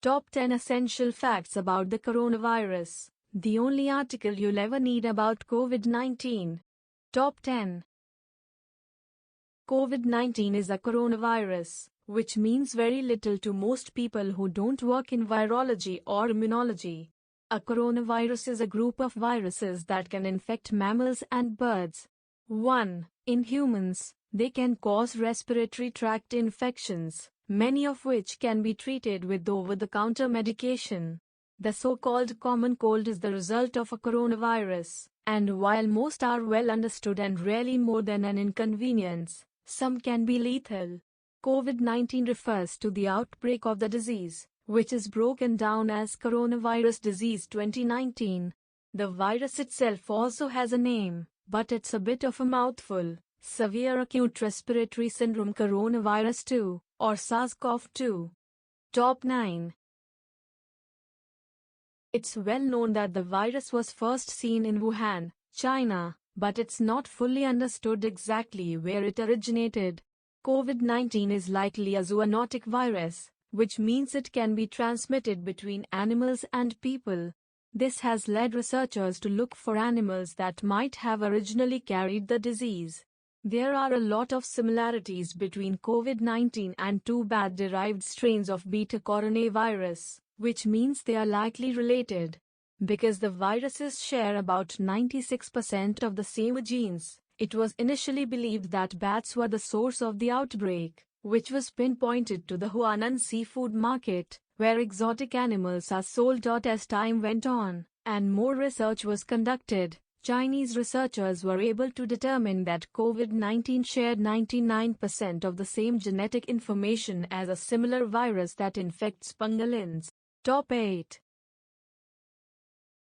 Top 10 Essential Facts About the Coronavirus. The only article you'll ever need about COVID-19. Top 10. COVID-19 is a coronavirus, which means very little to most people who don't work in virology or immunology. A coronavirus is a group of viruses that can infect mammals and birds. 1. In humans, they can cause respiratory tract infections, many of which can be treated with over-the-counter medication. The so-called common cold is the result of a coronavirus, and while most are well understood and rarely more than an inconvenience, some can be lethal. COVID-19 refers to the outbreak of the disease, which is broken down as coronavirus disease 2019. The virus itself also has a name, but it's a bit of a mouthful: severe acute respiratory syndrome coronavirus 2, or SARS-CoV-2. Top 9. It's well known that the virus was first seen in Wuhan, China, but it's not fully understood exactly where it originated. COVID-19 is likely a zoonotic virus, which means it can be transmitted between animals and people. This has led researchers to look for animals that might have originally carried the disease. There are a lot of similarities between COVID-19 and two bat-derived strains of beta coronavirus, which means they are likely related. Because the viruses share about 96% of the same genes, it was initially believed that bats were the source of the outbreak, which was pinpointed to the Huanan seafood market, where exotic animals are sold. As time went on, and more research was conducted, Chinese researchers were able to determine that COVID-19 shared 99% of the same genetic information as a similar virus that infects pangolins. Top 8.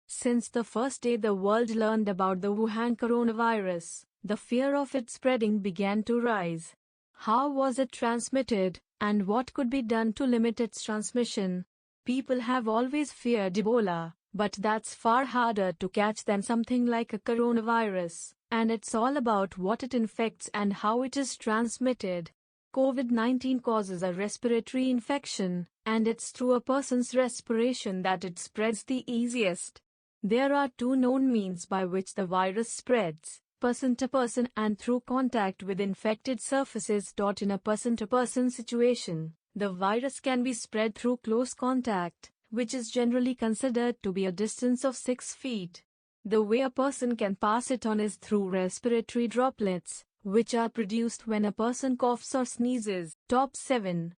Since the first day the world learned about the Wuhan coronavirus, the fear of it spreading began to rise. How was it transmitted, and what could be done to limit its transmission? People have always feared Ebola, but that's far harder to catch than something like a coronavirus, and it's all about what it infects and how it is transmitted. COVID-19 causes a respiratory infection, and it's through a person's respiration that it spreads the easiest. There are two known means by which the virus spreads: person to person and through contact with infected surfaces. In a person-to-person situation, the virus can be spread through close contact, which is generally considered to be a distance of 6 feet. The way a person can pass it on is through respiratory droplets, which are produced when a person coughs or sneezes. Top 7.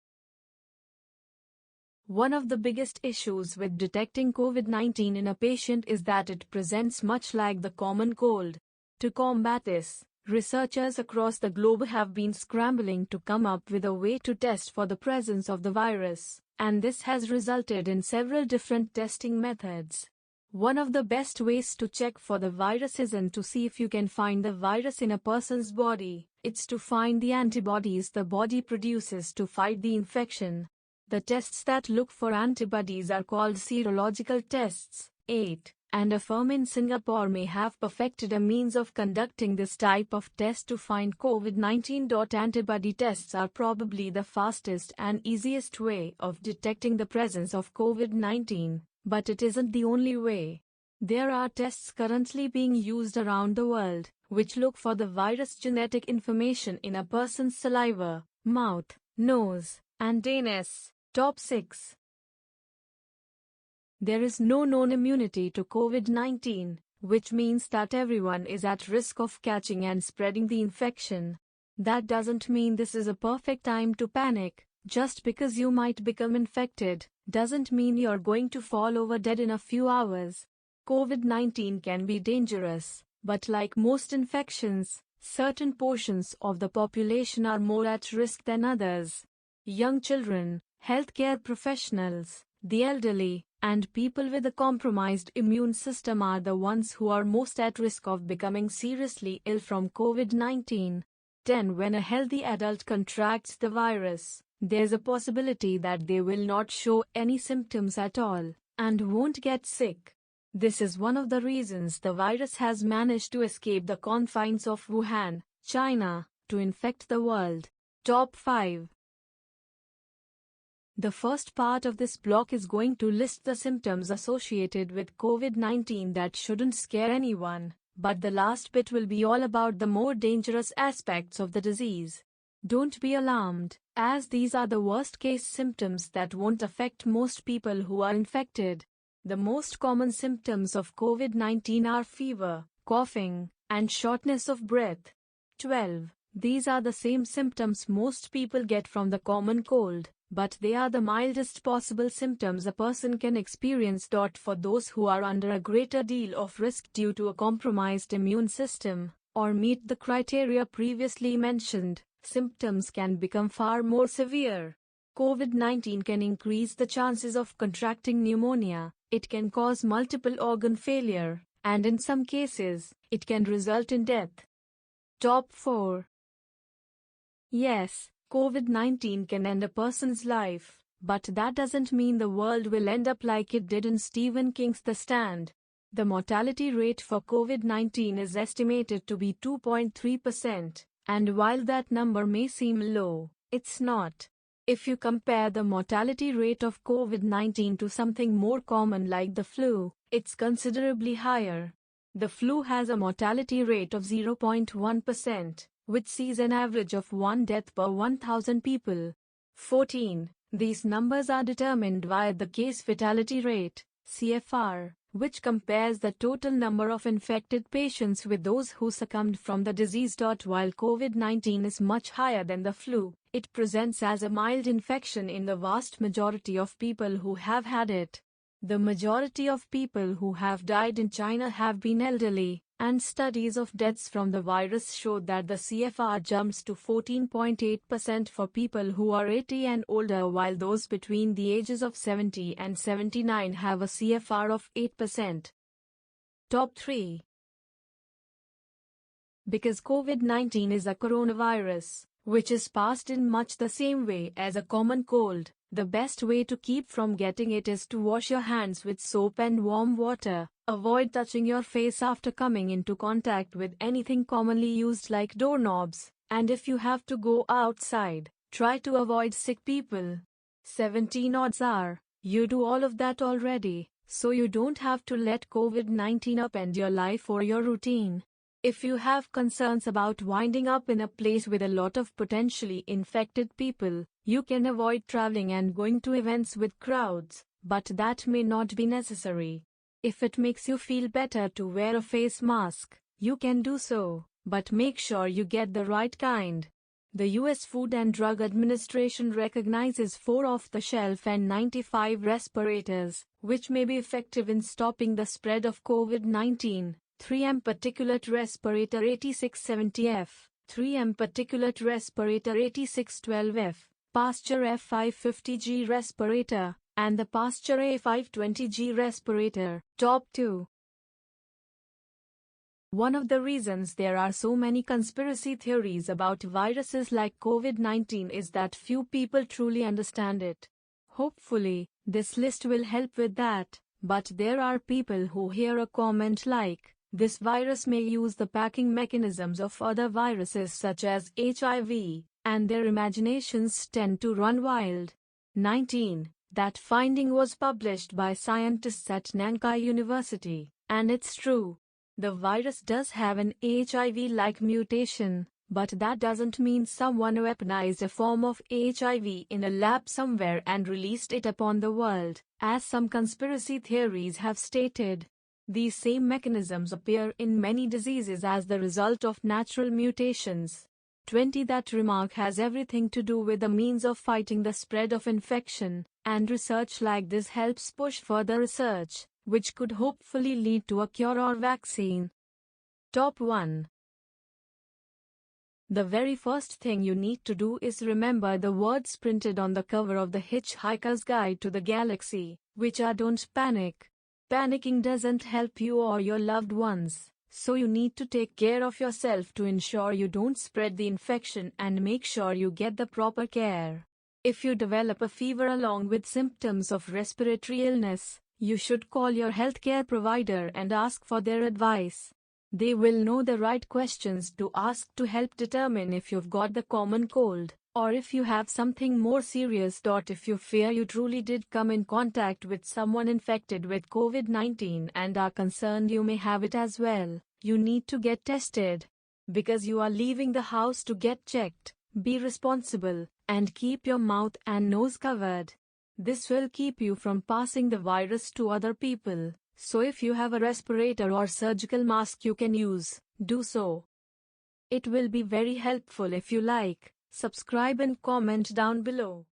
One of the biggest issues with detecting COVID-19 in a patient is that it presents much like the common cold. To combat this, researchers across the globe have been scrambling to come up with a way to test for the presence of the virus, and this has resulted in several different testing methods. One of the best ways to check for the virus isn't to see if you can find the virus in a person's body, it's to find the antibodies the body produces to fight the infection. The tests that look for antibodies are called serological tests. 8. And a firm in Singapore may have perfected a means of conducting this type of test to find COVID-19. Antibody tests are probably the fastest and easiest way of detecting the presence of COVID-19, but it isn't the only way. There are tests currently being used around the world, which look for the virus genetic information in a person's saliva, mouth, nose, and anus. Top 6. There is no known immunity to COVID-19, which means that everyone is at risk of catching and spreading the infection. That doesn't mean this is a perfect time to panic. Just because you might become infected, doesn't mean you're going to fall over dead in a few hours. COVID-19 can be dangerous, but like most infections, certain portions of the population are more at risk than others. Young children, healthcare professionals, the elderly, and people with a compromised immune system are the ones who are most at risk of becoming seriously ill from COVID-19. 10. When a healthy adult contracts the virus, there's a possibility that they will not show any symptoms at all, and won't get sick. This is one of the reasons the virus has managed to escape the confines of Wuhan, China, to infect the world. Top 5. The first part of this block is going to list the symptoms associated with COVID-19 that shouldn't scare anyone, but the last bit will be all about the more dangerous aspects of the disease. Don't be alarmed, as these are the worst-case symptoms that won't affect most people who are infected. The most common symptoms of COVID-19 are fever, coughing, and shortness of breath. 12. These are the same symptoms most people get from the common cold, but they are the mildest possible symptoms a person can experience. For those who are under a greater deal of risk due to a compromised immune system, or meet the criteria previously mentioned, symptoms can become far more severe. COVID-19 can increase the chances of contracting pneumonia, it can cause multiple organ failure, and in some cases, it can result in death. Top 4. Yes, COVID-19 can end a person's life, but that doesn't mean the world will end up like it did in Stephen King's The Stand. The mortality rate for COVID-19 is estimated to be 2.3%, and while that number may seem low, it's not. If you compare the mortality rate of COVID-19 to something more common like the flu, it's considerably higher. The flu has a mortality rate of 0.1%. which sees an average of 1 death per 1,000 people. 14. These numbers are determined via the case fatality rate, CFR, which compares the total number of infected patients with those who succumbed from the disease. While COVID-19 is much higher than the flu, it presents as a mild infection in the vast majority of people who have had it. The majority of people who have died in China have been elderly, and studies of deaths from the virus showed that the CFR jumps to 14.8% for people who are 80 and older, while those between the ages of 70 and 79 have a CFR of 8%. Top 3. Because COVID-19 is a coronavirus, which is passed in much the same way as a common cold, the best way to keep from getting it is to wash your hands with soap and warm water. Avoid touching your face after coming into contact with anything commonly used like doorknobs, and if you have to go outside, try to avoid sick people. 17. Odds are, you do all of that already, so you don't have to let COVID-19 upend your life or your routine. If you have concerns about winding up in a place with a lot of potentially infected people, you can avoid traveling and going to events with crowds, but that may not be necessary. If it makes you feel better to wear a face mask, you can do so, but make sure you get the right kind. The U.S. Food and Drug Administration recognizes 4 off-the-shelf N95 respirators, which may be effective in stopping the spread of COVID-19. 3M particulate respirator 8670F, 3M particulate respirator 8612F, Pasteur F550G respirator, and the Pasteur A520G respirator. Top 2. One of the reasons there are so many conspiracy theories about viruses like COVID-19 is that few people truly understand it. Hopefully, this list will help with that, but there are people who hear a comment like, "This virus may use the packing mechanisms of other viruses such as HIV," and their imaginations tend to run wild. 19. That finding was published by scientists at Nankai University, and it's true. The virus does have an HIV-like mutation, but that doesn't mean someone weaponized a form of HIV in a lab somewhere and released it upon the world, as some conspiracy theories have stated. These same mechanisms appear in many diseases as the result of natural mutations. 20. That remark has everything to do with the means of fighting the spread of infection, and research like this helps push further research, which could hopefully lead to a cure or vaccine. Top 1. The very first thing you need to do is remember the words printed on the cover of The Hitchhiker's Guide to the Galaxy, which are "Don't panic." Panicking doesn't help you or your loved ones, so you need to take care of yourself to ensure you don't spread the infection and make sure you get the proper care. If you develop a fever along with symptoms of respiratory illness, you should call your healthcare provider and ask for their advice. They will know the right questions to ask to help determine if you've got the common cold, Or if you have something more serious. If you fear you truly did come in contact with someone infected with COVID-19 and are concerned you may have it as well, you need to get tested. Because you are leaving the house to get checked, be responsible, and keep your mouth and nose covered. This will keep you from passing the virus to other people. So if you have a respirator or surgical mask you can use, do so. It will be very helpful if you like, subscribe and comment down below.